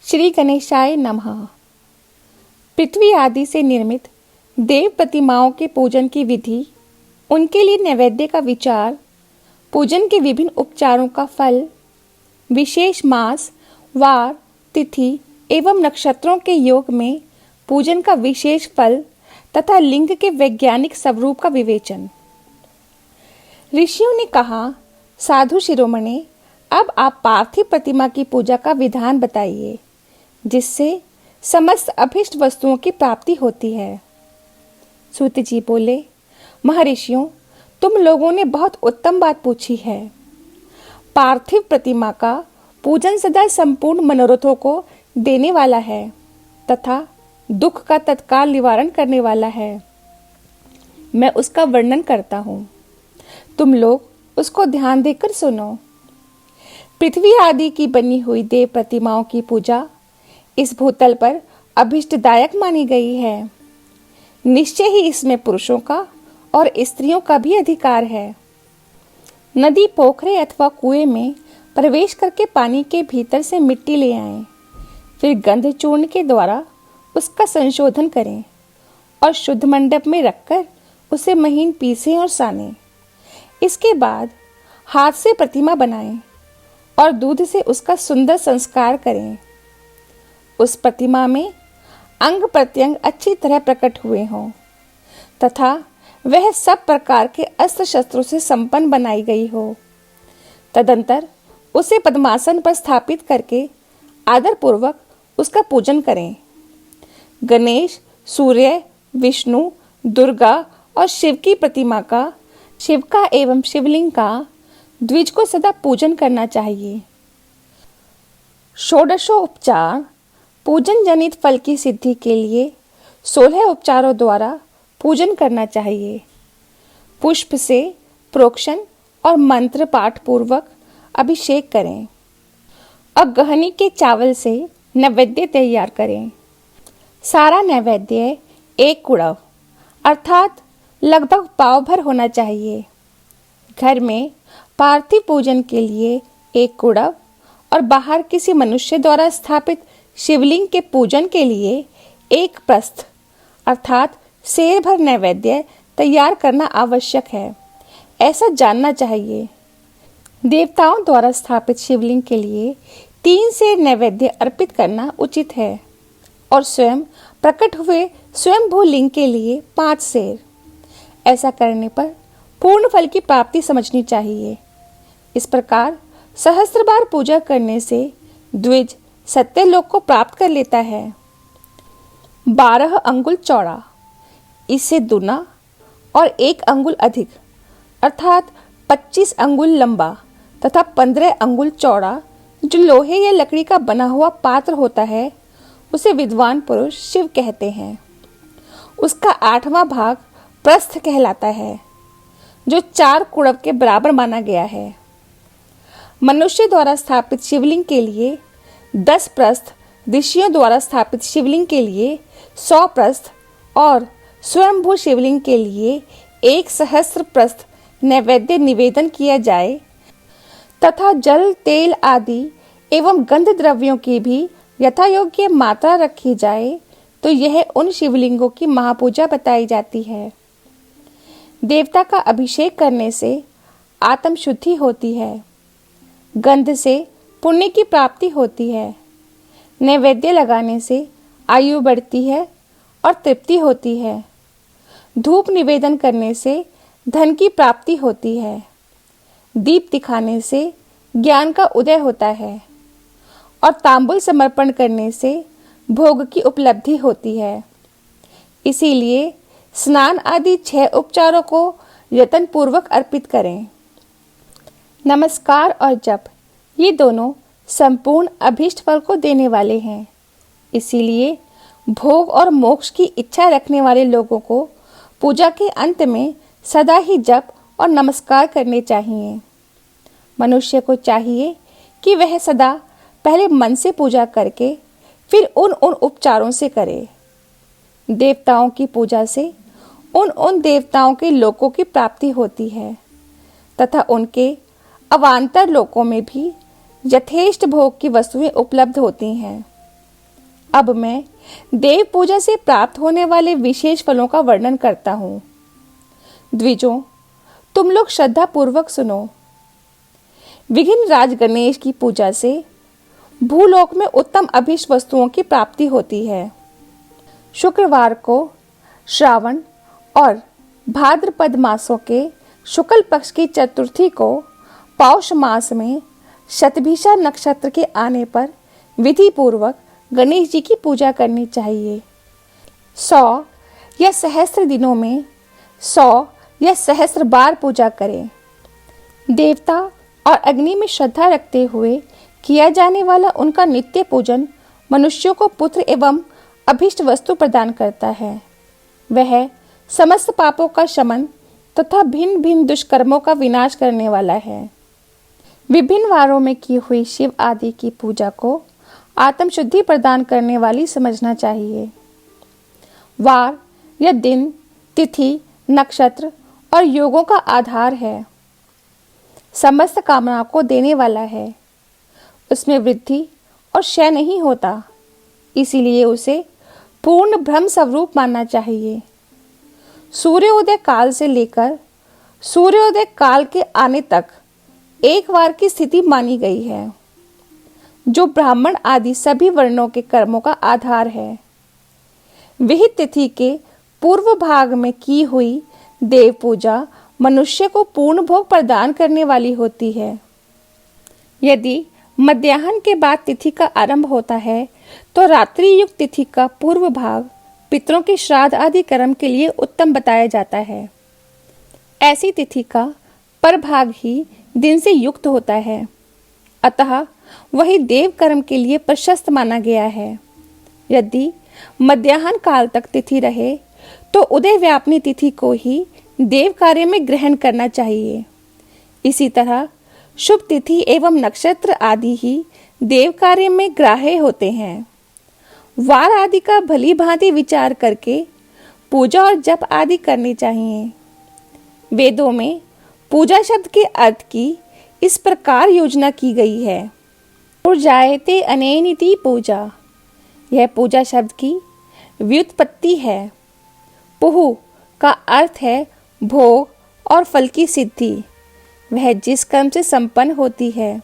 श्री गणेशाय नमः। पृथ्वी आदि से निर्मित देव प्रतिमाओं के पूजन की विधि, उनके लिए नैवेद्य का विचार, पूजन के विभिन्न उपचारों का फल, विशेष मास, वार, तिथि एवं नक्षत्रों के योग में पूजन का विशेष फल तथा लिंग के वैज्ञानिक स्वरूप का विवेचन। ऋषियों ने कहा, साधु शिरोमणि, अब आप पार्थिव प्रतिमा की पूजा का विधान बताइए, जिससे समस्त अभिष्ट वस्तुओं की प्राप्ति होती है। सूत जी बोले, महर्षियों, तुम लोगों ने बहुत उत्तम बात पूछी है। पार्थिव प्रतिमा का पूजन सदा संपूर्ण मनोरथों को देने वाला है तथा दुख का तत्काल निवारण करने वाला है। मैं उसका वर्णन करता हूँ, तुम लोग उसको ध्यान देकर सुनो। पृथ्वी आदि की बनी हुई देव प्रतिमाओं की पूजा इस भूतल पर अभिष्टदायक मानी गई है। निश्चय ही इसमें पुरुषों का और स्त्रियों का भी अधिकार है। नदी, पोखरे अथवा कुएं में प्रवेश करके पानी के भीतर से मिट्टी ले आएं, फिर गंध चूर्ण के द्वारा उसका संशोधन करें और शुद्ध मंडप में रखकर उसे महीन पीसें और सानें। इसके बाद हाथ से प्रतिमा बनाएं और दूध से उसका सुंदर संस्कार करें। उस प्रतिमा में अंग प्रत्यंग अच्छी तरह प्रकट हुए हों तथा वह सब प्रकार के अस्त्र शस्त्रों से संपन्न बनाई गई हो। तदंतर उसे पद्मासन पर स्थापित करके आदर पूर्वक उसका पूजन करें। गणेश, सूर्य, विष्णु, दुर्गा और शिव की प्रतिमा का, शिव का एवं शिवलिंग का द्विज को सदा पूजन करना चाहिए। षोडशो उपचार, पूजन जनित फल की सिद्धि के लिए 16 उपचारों द्वारा पूजन करना चाहिए। पुष्प से प्रोक्षण और मंत्र पाठ पूर्वक अभिषेक करें और गहनी के चावल से नैवेद्य तैयार करें। सारा नैवेद्य एक कुड़व अर्थात लगभग पाव भर होना चाहिए। घर में पार्थिव पूजन के लिए एक कुड़व और बाहर किसी मनुष्य द्वारा स्थापित शिवलिंग के पूजन के लिए एक प्रस्थ अर्थात सेर भर नैवेद्य तैयार करना आवश्यक है, ऐसा जानना चाहिए। देवताओं द्वारा स्थापित शिवलिंग के लिए 3 सेर नैवेद्य अर्पित करना उचित है और स्वयं प्रकट हुए स्वयंभू लिंग के लिए 5 सेर। ऐसा करने पर पूर्ण फल की प्राप्ति समझनी चाहिए। इस प्रकार सहस्त्र बार पूजा करने से द्विज सत्यलोक को प्राप्त कर लेता है। 12 अंगुल चौड़ा, इससे दुना और 1 अंगुल अधिक अर्थात 25 अंगुल लंबा तथा 15 अंगुल चौड़ा जो लोहे या लकड़ी का बना हुआ पात्र होता है, उसे विद्वान पुरुष शिव कहते हैं। उसका 8वां भाग प्रस्थ कहलाता है, जो 4 कुड़व के बराबर माना गया है। मनुष्य द्वारा स्थापित शिवलिंग के लिए 10 प्रस्थ, ऋषियों द्वारा स्थापित शिवलिंग के लिए 100 प्रस्थ और स्वयंभू शिवलिंग के लिए 1 सहस्त्र प्रस्थ नैवेद्य निवेदन किया जाए तथा जल, तेल आदि एवं गंध द्रव्यों की भी यथायोग्य मात्रा रखी जाए, तो यह उन शिवलिंगों की महापूजा बताई जाती है। देवता का अभिषेक करने से आत्म शुद्धि होती है, गंध से पुण्य की प्राप्ति होती है, नैवेद्य लगाने से आयु बढ़ती है और तृप्ति होती है, धूप निवेदन करने से धन की प्राप्ति होती है, दीप दिखाने से ज्ञान का उदय होता है और तांबुल समर्पण करने से भोग की उपलब्धि होती है। इसीलिए स्नान आदि 6 उपचारों को यत्न पूर्वक अर्पित करें। नमस्कार और जप, ये दोनों संपूर्ण अभीष्ट फल को देने वाले हैं। इसीलिए भोग और मोक्ष की इच्छा रखने वाले लोगों को पूजा के अंत में सदा ही जप और नमस्कार करने चाहिए। मनुष्य को चाहिए कि वह सदा पहले मन से पूजा करके फिर उन उपचारों से करे। देवताओं की पूजा से उन देवताओं के लोकों की प्राप्ति होती है तथा उनके अवान्तर लोकों में भी यथेष्ट भोग की वस्तुएं उपलब्ध होती हैं। अब मैं देव पूजा से प्राप्त होने वाले विशेष फलों का वर्णन करता हूँ। द्विजों, तुम लोग श्रद्धा पूर्वक सुनो। विघ्न राज गणेश की पूजा से भूलोक में उत्तम अभीष्ट वस्तुओं की प्राप्ति होती है। शुक्रवार को श्रावण और भाद्रपद मासों के शुक्ल पक्ष की चतुर्थी को पौष मास में शतभिषा नक्षत्र के आने पर विधि पूर्वक गणेश जी की पूजा करनी चाहिए। 100 या सहस्त्र दिनों में 100 या सहस्त्र बार पूजा करें। देवता और अग्नि में श्रद्धा रखते हुए किया जाने वाला उनका नित्य पूजन मनुष्यों को पुत्र एवं अभीष्ट वस्तु प्रदान करता है। वह समस्त पापों का शमन तथा भिन्न भिन्न दुष्कर्मों का विनाश करने वाला है। विभिन्न वारों में की हुई शिव आदि की पूजा को आत्म शुद्धि प्रदान करने वाली समझना चाहिए। वार या दिन, तिथि, नक्षत्र और योगों का आधार है। समस्त कामनाओं को देने वाला है। उसमें वृद्धि और क्षय नहीं होता, इसीलिए उसे पूर्ण ब्रह्म स्वरूप मानना चाहिए। सूर्योदय काल से लेकर सूर्योदय काल के आने तक एक वार की स्थिति मानी गई है, जो ब्राह्मण आदि सभी वर्णों के कर्मों का आधार है। विहित तिथि के पूर्व भाग में की हुई देव पूजा मनुष्य को पूर्ण भोग प्रदान करने वाली होती है। यदि मध्याह्न के बाद तिथि का आरंभ होता है तो रात्रि युक्त तिथि का पूर्व भाग पितरों के श्राद्ध आदि कर्म के लिए उत्तम बताया जाता है। ऐसी तिथि का परभाग ही दिन से युक्त होता है, अतः वही देव कर्म के लिए प्रशस्त माना गया है। यदि मध्याह्न काल तक तिथि रहे तो उदय व्यापनी तिथि को ही देव कार्य में ग्रहण करना चाहिए। इसी तरह शुभ तिथि एवं नक्षत्र आदि ही देव कार्य में ग्राह्य होते हैं। वार आदि का भली भांति विचार करके पूजा और जप आदि करनी चाहिए। वेदों में पूजा शब्द के अर्थ की इस प्रकार योजना की गई है। जायते अनेनिति पूजा, यह पूजा शब्द की व्युत्पत्ति है। पुहु का अर्थ है भोग और फल की सिद्धि। वह जिस कर्म से संपन्न होती है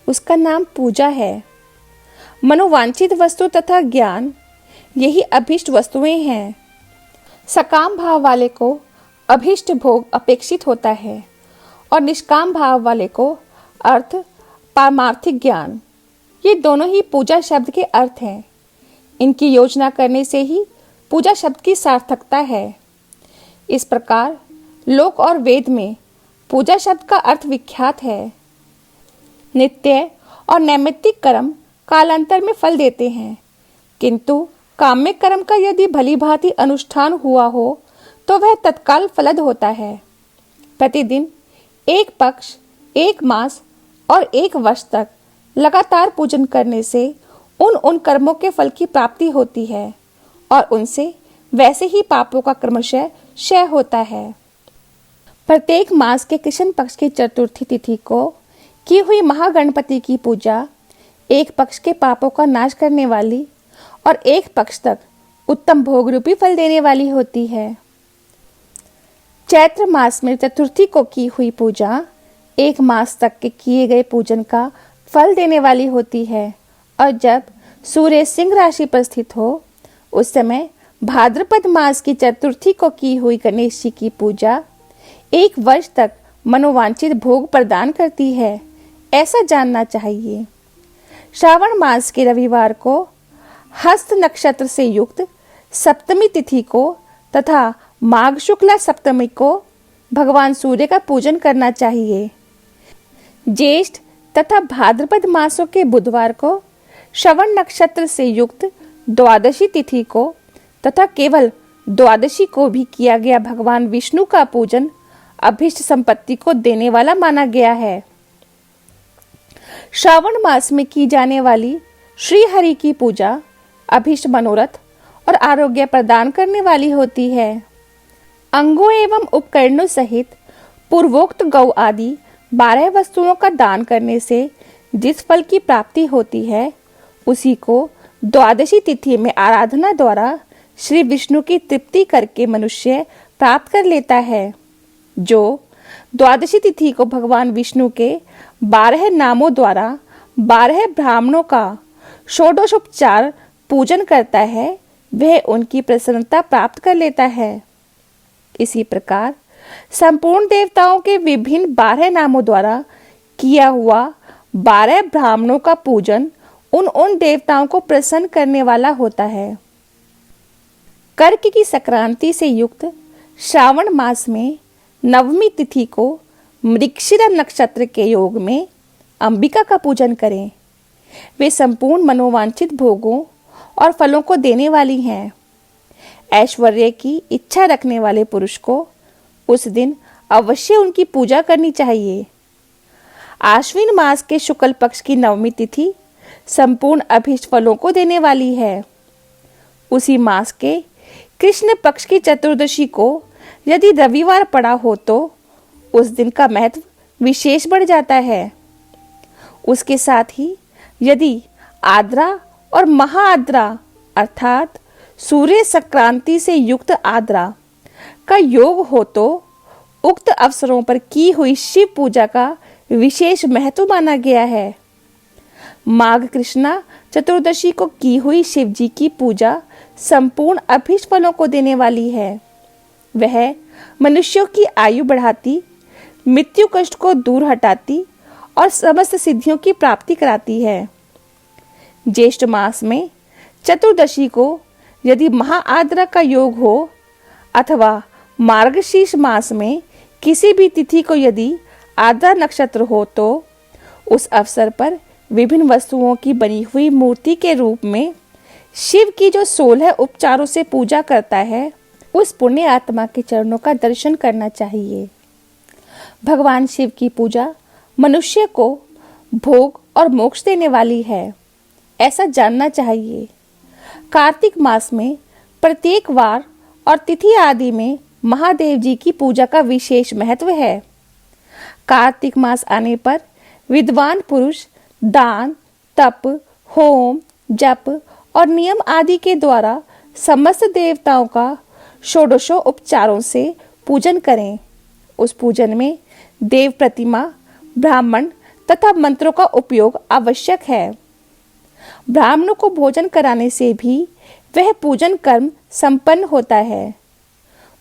उसका नाम पूजा है। मनोवांछित वस्तु तथा ज्ञान, यही अभीष्ट वस्तुएं हैं। सकाम भाव वाले को अभीष्ट भोग अपेक्षित होता है और निष्काम भाव वाले को अर्थ पारमार्थिक ज्ञान। ये दोनों ही पूजा शब्द के अर्थ हैं। इनकी योजना करने से ही पूजा शब्द की सार्थकता है। इस प्रकार लोक और वेद में पूजा शब्द का अर्थ विख्यात है। नित्य और नैमित्तिक कर्म कालांतर में फल देते हैं, किंतु काम्य कर्म का यदि भली भांति अनुष्ठान हुआ हो तो वह तत्काल फलद होता है। प्रतिदिन एक पक्ष, एक मास और एक वर्ष तक लगातार पूजन करने से उन कर्मों के फल की प्राप्ति होती है और उनसे वैसे ही पापों का क्रमशः क्षय होता है। प्रत्येक मास के कृष्ण पक्ष की चतुर्थी तिथि को की हुई महागणपति की पूजा एक पक्ष के पापों का नाश करने वाली और एक पक्ष तक उत्तम भोग रूपी फल देने वाली होती है। चैत्र मास में चतुर्थी को की हुई पूजा एक मास तक के किए गए पूजन का फल देने वाली होती है और जब सूर्य सिंह राशि पर स्थित हो उस समय भाद्रपद मास की चतुर्थी को की हुई गणेश जी की पूजा एक वर्ष तक मनोवांछित भोग प्रदान करती है, ऐसा जानना चाहिए। श्रावण मास के रविवार को हस्त नक्षत्र से युक्त सप्तमी तिथि को तथा माघ शुक्ला सप्तमी को भगवान सूर्य का पूजन करना चाहिए। ज्येष्ठ तथा भाद्रपद मासों के बुधवार को श्रवण नक्षत्र से युक्त द्वादशी तिथि को तथा केवल द्वादशी को भी किया गया भगवान विष्णु का पूजन अभीष्ट संपत्ति को देने वाला माना गया है। श्रावण मास में की जाने वाली श्री हरि की पूजा अभीष्ट मनोरथ और आरोग्य प्रदान करने वाली होती है। अंगों एवं उपकरणों सहित पूर्वोक्त गौ आदि 12 वस्तुओं का दान करने से जिस फल की प्राप्ति होती है उसी को द्वादशी तिथि में आराधना द्वारा श्री विष्णु की तृप्ति करके मनुष्य प्राप्त कर लेता है। जो द्वादशी तिथि को भगवान विष्णु के 12 नामों द्वारा 12 ब्राह्मणों का षोडशोपचार पूजन करता है, वह उनकी प्रसन्नता प्राप्त कर लेता है। इसी प्रकार संपूर्ण देवताओं के विभिन्न 12 नामों द्वारा किया हुआ 12 ब्राह्मणों का पूजन उन देवताओं को प्रसन्न करने वाला होता है। कर्क की संक्रांति से युक्त श्रावण मास में नवमी तिथि को मृगशिरा नक्षत्र के योग में अंबिका का पूजन करें। वे संपूर्ण मनोवांछित भोगों और फलों को देने वाली हैं। ऐश्वर्य की इच्छा रखने वाले पुरुष को उस दिन अवश्य उनकी पूजा करनी चाहिए। आश्विन मास के शुक्ल पक्ष की नवमी तिथि संपूर्ण अभीष्ट फलों को देने वाली है। उसी मास के कृष्ण पक्ष की चतुर्दशी को यदि रविवार पड़ा हो तो उस दिन का महत्व विशेष बढ़ जाता है। उसके साथ ही यदि आद्रा और महाआद्रा अर्थात सूर्य संक्रांति से युक्त आद्रा का योग हो तो उक्त अवसरों पर की हुई शिव पूजा का विशेष महत्व माना गया है। माघ कृष्णा चतुर्दशी को की हुई शिव जी की पूजा संपूर्ण अभीष्ट फलों को देने वाली है। वह मनुष्यों की आयु बढ़ाती, मृत्यु कष्ट को दूर हटाती और समस्त सिद्धियों की प्राप्ति कराती है। ज्येष्ठ मास में चतुर्दशी को यदि महाआद्रा का योग हो अथवा मार्गशीर्ष मास में किसी भी तिथि को यदि आद्रा नक्षत्र हो तो उस अवसर पर विभिन्न वस्तुओं की बनी हुई मूर्ति के रूप में शिव की जो 16 उपचारों से पूजा करता है, उस पुण्य आत्मा के चरणों का दर्शन करना चाहिए। भगवान शिव की पूजा मनुष्य को भोग और मोक्ष देने वाली है, ऐसा जानना चाहिए। कार्तिक मास में प्रत्येक वार और तिथि आदि में महादेव जी की पूजा का विशेष महत्व है। कार्तिक मास आने पर विद्वान पुरुष दान, तप, होम, जप और नियम आदि के द्वारा समस्त देवताओं का षोडशों उपचारों से पूजन करें। उस पूजन में देव प्रतिमा, ब्राह्मण तथा मंत्रों का उपयोग आवश्यक है। ब्राह्मणों को भोजन कराने से भी वह पूजन कर्म संपन्न होता है।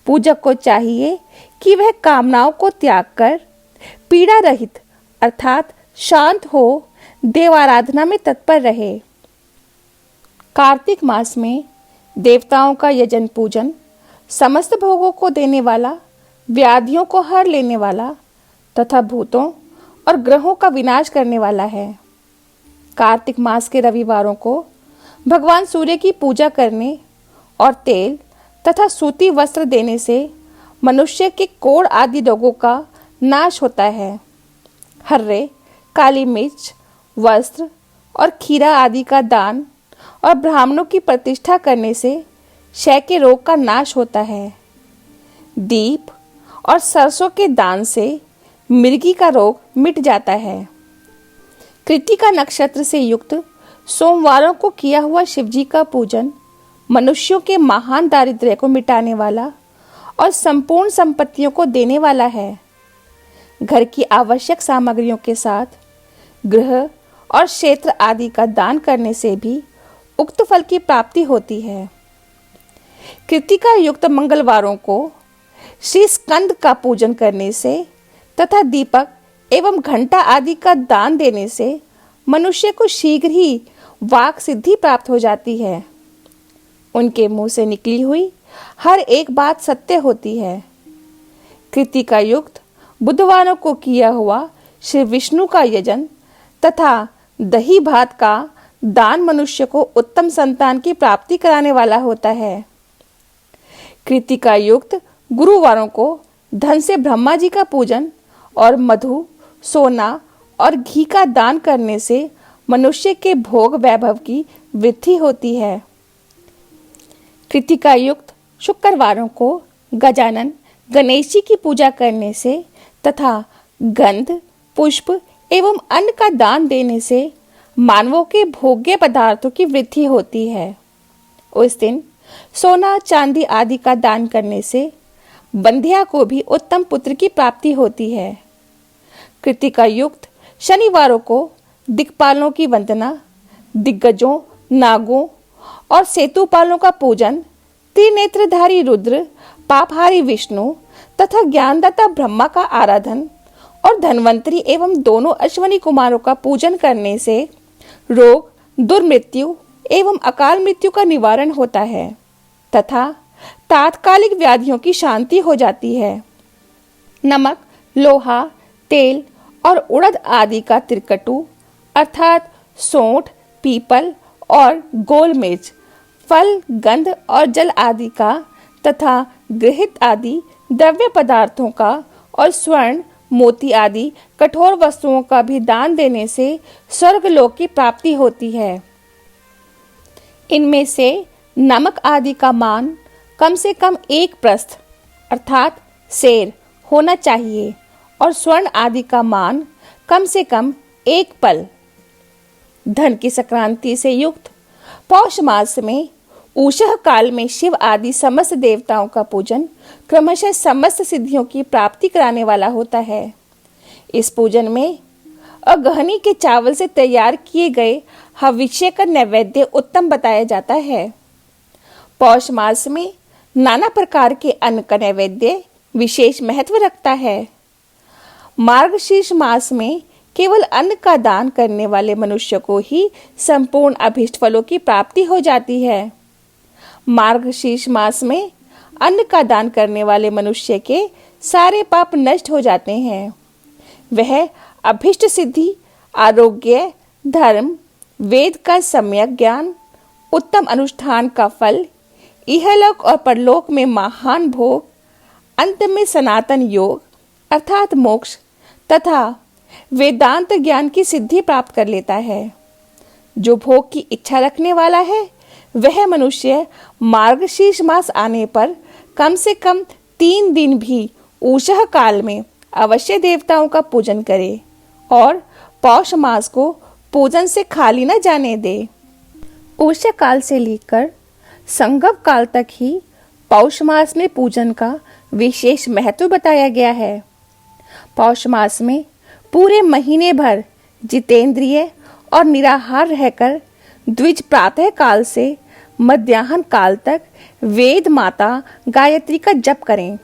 पूजक को चाहिए कि वह कामनाओं को त्याग कर पीड़ा रहित अर्थात शांत हो देवाराधना में तत्पर रहे। कार्तिक मास में देवताओं का यजन पूजन समस्त भोगों को देने वाला, व्याधियों को हर लेने वाला तथा भूतों और ग्रहों का विनाश करने वाला है। कार्तिक मास के रविवारों को भगवान सूर्य की पूजा करने और तेल तथा सूती वस्त्र देने से मनुष्य के कोढ़ आदि रोगों का नाश होता है। हर्रे, काली मिर्च, वस्त्र और खीरा आदि का दान और ब्राह्मणों की प्रतिष्ठा करने से क्षय के रोग का नाश होता है। दीप और सरसों के दान से मिर्गी का रोग मिट जाता है। कृत्तिका नक्षत्र से युक्त सोमवारों को किया हुआ शिवजी का पूजन मनुष्यों के महान दारिद्र्य को मिटाने वाला और संपूर्ण संपत्तियों को देने वाला है। घर की आवश्यक सामग्रियों के साथ गृह और क्षेत्र आदि का दान करने से भी उक्त फल की प्राप्ति होती है। कृत्तिका युक्त मंगलवारों को श्री स्कंद का पूजन करने से तथा दीपक एवं घंटा आदि का दान देने से मनुष्य को शीघ्र ही वाक सिद्धि प्राप्त हो जाती है। उनके मुंह से निकली हुई हर एक बात सत्य होती है। कृत्तिका युक्त बुधवारों को किया हुआ श्री विष्णु का यजन तथा दही भात का दान मनुष्य को उत्तम संतान की प्राप्ति कराने वाला होता है। कृत्तिका युक्त गुरुवारों को धन से ब्रह्मा जी का पूजन और मधु, सोना और घी का दान करने से मनुष्य के भोग वैभव की वृद्धि होती है। कृत्तिका युक्त शुक्रवारों को गजानन गणेश जी की पूजा करने से तथा गंध, पुष्प एवं अन्न का दान देने से मानवों के भोग्य पदार्थों की वृद्धि होती है। उस दिन सोना चांदी आदि का दान करने से बंध्या को भी उत्तम पुत्र की प्राप्ति होती है। कृतिका युक्त शनिवारों को दिक्पालों की वंदना, दिग्गजों, नागों और सेतुपालों का पूजन, त्रिनेत्रधारी रुद्र, पापहारी विष्णु तथा ज्ञानदाता ब्रह्मा का आराधन और धन्वंतरी एवं दोनों अश्वनी कुमारों का पूजन करने से रोग, दुर्मृत्यु एवं अकाल मृत्यु का निवारण होता है तथा तात्कालिक व्याधियों की शांति हो जाती है। नमक, लोहा, तेल और उड़द आदि का त्रिकटु अर्थात सोंठ, पीपल और गोल मिर्च, फल, गंध और जल आदि का तथा गृहित आदि द्रव्य पदार्थों का और स्वर्ण, मोती आदि कठोर वस्तुओं का भी दान देने से स्वर्गलोक की प्राप्ति होती है। इनमें से नमक आदि का मान कम से कम 1 प्रस्थ अर्थात सेर होना चाहिए और स्वर्ण आदि का मान कम से कम 1 पल। धन की संक्रांति से युक्त पौष मास में उषः काल में शिव आदि समस्त देवताओं का पूजन क्रमशः समस्त सिद्धियों की प्राप्ति कराने वाला होता है। इस पूजन में अगहनी के चावल से तैयार किए गए हविष्य का नैवेद्य उत्तम बताया जाता है। पौष मास में नाना प्रकार के अन्न का नैवेद्य विशेष महत्व रखता है। मार्गशीर्ष मास में केवल अन्न का दान करने वाले मनुष्य को ही संपूर्ण अभीष्ट फलों की प्राप्ति हो जाती है। मार्गशीर्ष मास में अन्न का दान करने वाले मनुष्य के सारे पाप नष्ट हो जाते हैं। वह अभीष्ट सिद्धि, आरोग्य, धर्म, वेद का सम्यक ज्ञान, उत्तम अनुष्ठान का फल, इहलोक और परलोक में महान भोग, अंत में सनातन योग अर्थात मोक्ष तथा वेदांत ज्ञान की सिद्धि प्राप्त कर लेता है। जो भोग की इच्छा रखने वाला है वह मनुष्य मार्गशीर्ष मास आने पर कम से कम 3 दिन भी उषः काल में अवश्य देवताओं का पूजन करे और पौष मास को पूजन से खाली न जाने दे। उषः काल से लेकर संगम काल तक ही पौष मास में पूजन का विशेष महत्व बताया गया है। पौष मास में पूरे महीने भर जितेंद्रिय और निराहार रहकर द्विज प्रातः काल से मध्याह्न काल तक वेद माता गायत्री का जप करें।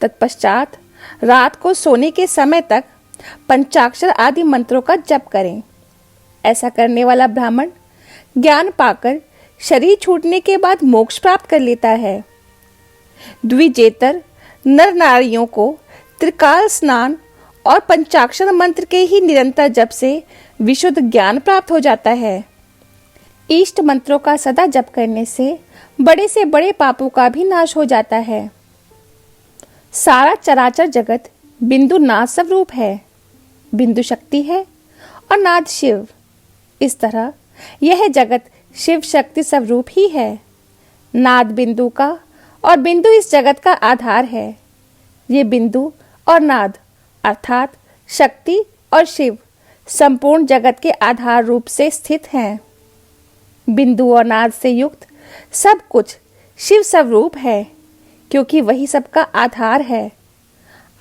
तत्पश्चात रात को सोने के समय तक पंचाक्षर आदि मंत्रों का जप करें। ऐसा करने वाला ब्राह्मण ज्ञान पाकर शरीर छूटने के बाद मोक्ष प्राप्त कर लेता है। द्विजेतर नर नारियों को त्रिकाल स्नान और पंचाक्षर मंत्र के ही निरंतर जप से विशुद्ध ज्ञान प्राप्त हो जाता है। इष्ट मंत्रों का सदा जप करने से बड़े से बड़े पापों का भी नाश हो जाता है। सारा चराचर जगत बिंदु नाद स्वरूप है। बिंदु शक्ति है और नाद शिव। इस तरह यह जगत शिव शक्ति स्वरूप ही है। नाद बिंदु का और बिंदु इस जगत का आधार है। ये बिंदु और नाद अर्थात शक्ति और शिव संपूर्ण जगत के आधार रूप से स्थित हैं। बिंदु और नाद से युक्त सब कुछ शिव स्वरूप है क्योंकि वही सबका आधार है।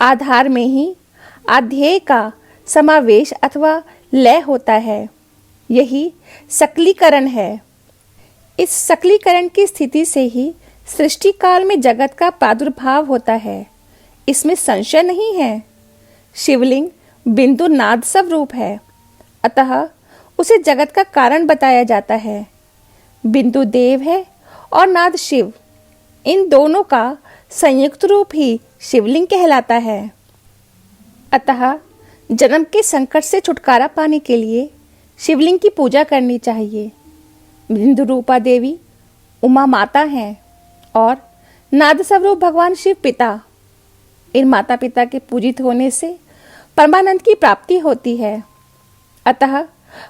आधार में ही आध्येय का समावेश अथवा लय होता है। यही सकलीकरण है। इस सकलीकरण की स्थिति से ही सृष्टि काल में जगत का प्रादुर्भाव होता है। इसमें संशय नहीं है। शिवलिंग बिंदु नाद स्वरूप है, अतः उसे जगत का कारण बताया जाता है। बिंदु देव है और नाद शिव। इन दोनों का संयुक्त रूप ही शिवलिंग कहलाता है। अतः जन्म के संकट से छुटकारा पाने के लिए शिवलिंग की पूजा करनी चाहिए। बिंदु रूपा देवी उमा माता हैं और नाद स्वरूप भगवान शिव पिता। इन माता पिता के पूजित होने से परमानंद की प्राप्ति होती है। अतः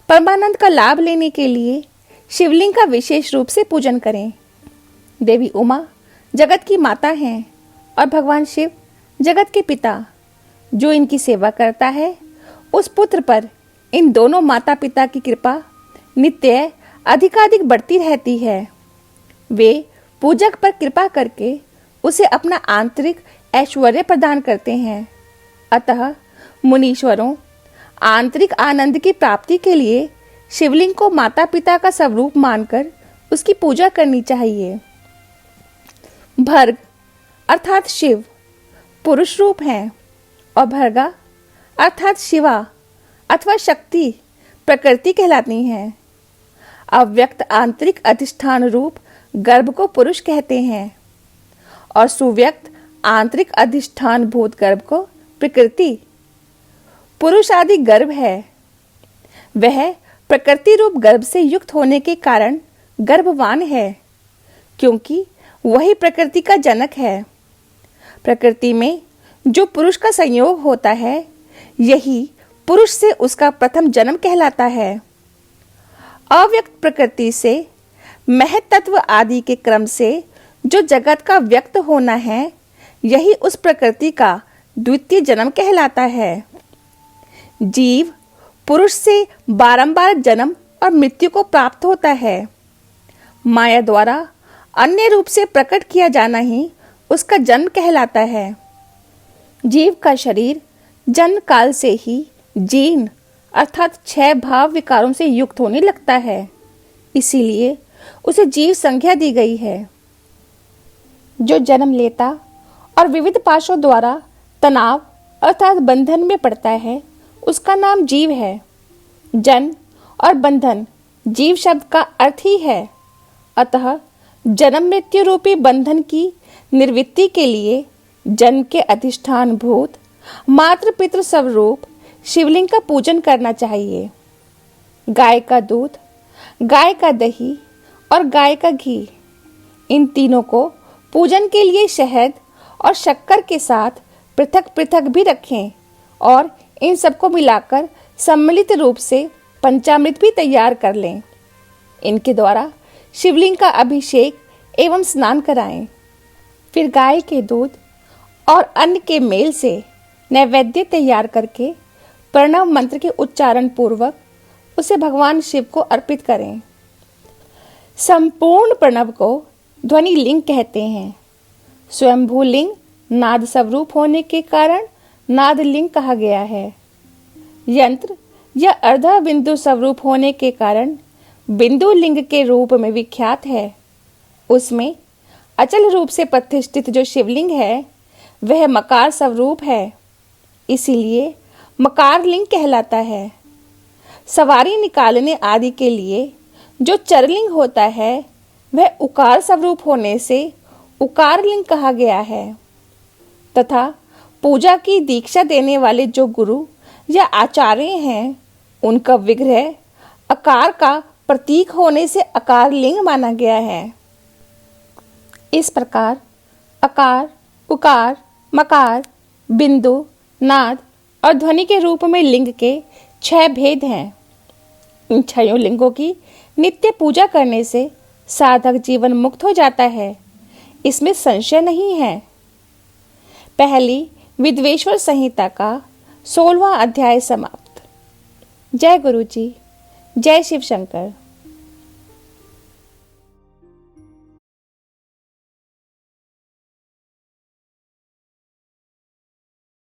परमानंद का लाभ लेने के लिए शिवलिंग का विशेष रूप से पूजन करें। देवी उमा जगत की माता हैं और भगवान शिव जगत के पिता। जो इनकी सेवा करता है उस पुत्र पर इन दोनों माता पिता की कृपा नित्य अधिकाधिक बढ़ती रहती है। वे पूजक पर कृपा करके उसे अपना आंतरिक ऐश्वर्य प्रदान करते हैं। अतः मुनीश्वरों, आंतरिक आनंद की प्राप्ति के लिए शिवलिंग को माता पिता का स्वरूप मानकर उसकी पूजा करनी चाहिए। भर्ग अर्थात शिव पुरुष रूप हैं और भर्गा अर्थात शिवा अथवा शक्ति प्रकृति कहलाती हैं। अव्यक्त आंतरिक अधिष्ठान रूप गर्भ को पुरुष कहते हैं और सुव्यक्त आंतरिक अधिष्ठान भूत गर्भ को प्रकृति। पुरुष आदि गर्भ है, वह प्रकृति रूप गर्भ से युक्त होने के कारण गर्भवान है, क्योंकि वही प्रकृति का जनक है। प्रकृति में जो पुरुष का संयोग होता है, यही पुरुष से उसका प्रथम जन्म कहलाता है। अव्यक्त प्रकृति से महत तत्व आदि के क्रम से जो जगत का व्यक्त होना है, यही उस प्रकृति का द्वितीय जन्म कहलाता है। जीव पुरुष से बारंबार जन्म और मृत्यु को प्राप्त होता है। माया द्वारा अन्य रूप से प्रकट किया जाना ही उसका जन्म कहलाता है। जीव का शरीर जन्म काल से ही जीन अर्थात 6 भाव विकारों से युक्त होने लगता है, इसीलिए उसे जीव संज्ञा दी गई है। जो जन्म लेता और विविध पाशों द्वारा तनाव अर्थात बंधन में पड़ता है, उसका नाम जीव है। जन्म और बंधन जीव शब्द का अर्थ ही है। अतः जन्म मृत्यु रूपी बंधन की निर्वृत्ति के लिए जन्म के अधिष्ठान भूत मातृ पितृ स्वरूप शिवलिंग का पूजन करना चाहिए। गाय का दूध, गाय का दही और गाय का घी, इन तीनों को पूजन के लिए शहद और शक्कर के साथ पृथक पृथक भी रखें और इन सबको मिलाकर सम्मिलित रूप से पंचामृत भी तैयार कर लें। इनके द्वारा शिवलिंग का अभिषेक एवं स्नान कराएं। फिर गाय के दूध और अन्न के मेल से नैवेद्य तैयार करके प्रणव मंत्र के उच्चारण पूर्वक उसे भगवान शिव को अर्पित करें। संपूर्ण प्रणव को ध्वनि लिंग कहते हैं। स्वयंभू लिंग नाद स्वरूप होने के कारण नाद लिंग कहा गया है। यंत्र या अर्धा बिंदु स्वरूप होने के कारण बिंदु लिंग के रूप में विख्यात है। उसमें अचल रूप से प्रतिष्ठित जो शिवलिंग है, वह मकार स्वरूप है, इसीलिए मकार लिंग कहलाता है। सवारी निकालने आदि के लिए जो चरलिंग होता है, वह उकार स्वरूप होने से उकार लिंग कहा गया है तथा पूजा की दीक्षा देने वाले जो गुरु या आचार्य हैं, उनका विग्रह आकार का प्रतीक होने से आकार लिंग माना गया है। इस प्रकार अकार, उकार, मकार, बिंदु, नाद और ध्वनि के रूप में लिंग के 6 भेद हैं। इन 6 लिंगों की नित्य पूजा करने से साधक जीवन मुक्त हो जाता है, इसमें संशय नहीं है। पहली विद्वेश्वर संहिता का 16वां अध्याय समाप्त। जय गुरु जी, जय शिव शंकर।